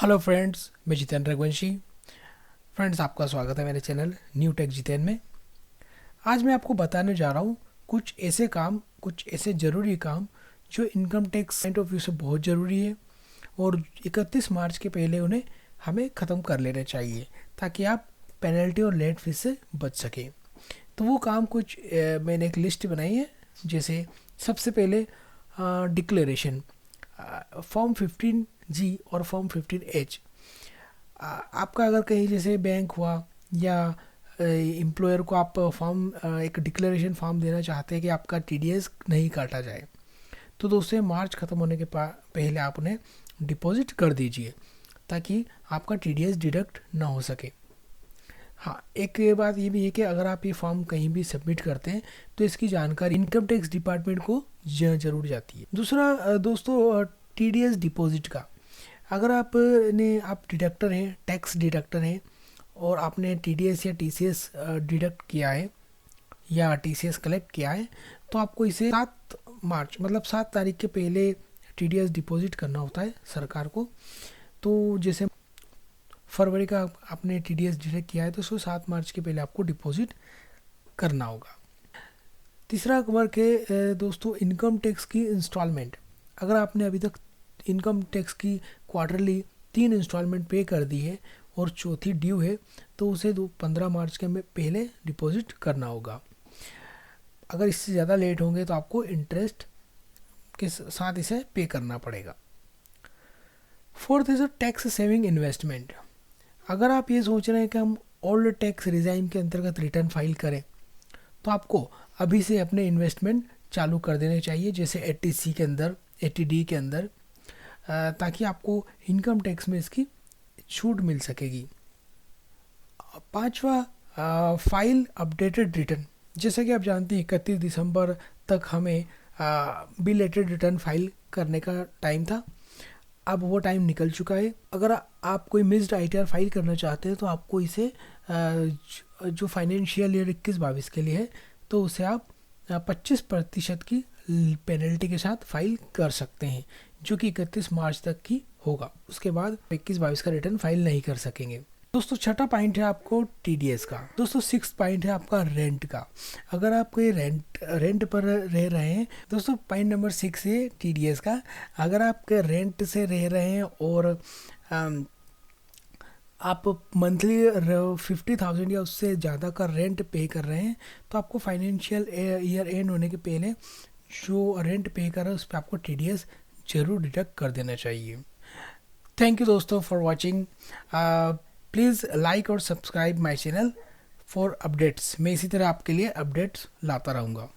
Hello friends, मैं Jitendra Raghuvanshi. Friends, आपका स्वागत है मेरे चैनल न्यू टेक जितेन में। आज मैं आपको बताने जा रहा हूँ कुछ ऐसे ज़रूरी काम जो income tax point of view से बहुत ज़रूरी है और 31 मार्च के पहले उन्हें हमें ख़त्म कर लेना चाहिए ताकि आप पेनल्टी और लेट फीस से बच सकें। तो वो काम मैंने एक लिस्ट बनाई है। जैसे सबसे पहले डिक्लेरेशन, फॉर्म 15G और फॉर्म 15H। आपका अगर कहीं जैसे बैंक हुआ या एम्प्लॉयर को आप एक डिक्लेरेशन फॉर्म देना चाहते हैं कि आपका टीडीएस नहीं काटा जाए, तो दोस्तों मार्च ख़त्म होने के पहले आप उन्हें डिपॉजिट कर दीजिए ताकि आपका टीडीएस डिडक्ट ना हो सके। हाँ, एक बात ये भी है कि अगर आप ये फॉर्म कहीं भी सबमिट करते हैं तो इसकी जानकारी इनकम टैक्स डिपार्टमेंट को जरूर जाती है। दूसरा दोस्तों, टीडीएस डिपॉजिट का, अगर आप डिडक्टर हैं, टैक्स डिडक्टर हैं और आपने टीडीएस या टीसीएस डिडक्ट किया है या टीसीएस कलेक्ट किया है, तो आपको इसे 7 मार्च मतलब 7 तारीख के पहले टीडीएस डिपॉजिट करना होता है सरकार को। तो जैसे फरवरी का आपने टीडीएस डिडक्ट किया है तो उसको 7 मार्च के पहले आपको डिपॉजिट करना होगा। तीसरा वर्क है दोस्तों, इनकम टैक्स की इंस्टॉलमेंट। अगर आपने अभी तक इनकम टैक्स की क्वार्टरली 3 इंस्टॉलमेंट पे कर दी है और चौथी ड्यू है, तो उसे 15 मार्च के पहले डिपॉजिट करना होगा। अगर इससे ज़्यादा लेट होंगे तो आपको इंटरेस्ट के साथ इसे पे करना पड़ेगा। Fourth is tax saving investment. अगर आप ये सोच रहे हैं कि हम ओल्ड टैक्स रिजाइम के अंतर्गत रिटर्न फाइल करें, तो आपको अभी से अपने इन्वेस्टमेंट चालू कर देने चाहिए, जैसे 80C के अंदर, 80D के अंदर, ताकि आपको इनकम टैक्स में इसकी छूट मिल सकेगी। पांचवा, फाइल अपडेटेड रिटर्न। जैसा कि आप जानते हैं 31 दिसंबर तक हमें बिलेटेड रिटर्न फाइल करने का टाइम था। अब वो टाइम निकल चुका है। अगर आप कोई मिस्ड आईटीआर फाइल करना चाहते हैं तो आपको इसे जो फाइनेंशियल ईयर 21-22 के लिए है, तो उसे आप 25% की पेनल्टी के साथ फाइल कर सकते हैं, जो कि 31 मार्च तक की होगा। उसके बाद 21-22 का रिटर्न फाइल नहीं कर सकेंगे। दोस्तों, छठा पॉइंट है आपको टीडीएस का। दोस्तों, 6 पॉइंट है आपका रेंट का। अगर आप कोई रेंट पर रह रहे हैं, दोस्तों पॉइंट नंबर 6 है टीडीएस का। अगर आप रेंट से रह रहे हैं और आप मंथली 50,000 या उससे ज़्यादा का रेंट पे कर रहे हैं, तो आपको फाइनेंशियल ईयर एंड होने के पहले जो रेंट पे कर रहे हैं उस पर आपको टीडीएस जरूर डिडक्ट कर देना चाहिए। थैंक यू दोस्तों फॉर वॉचिंग। प्लीज़ लाइक और subscribe my channel for updates. मैं इसी तरह आपके लिए अपडेट्स लाता रहूँगा।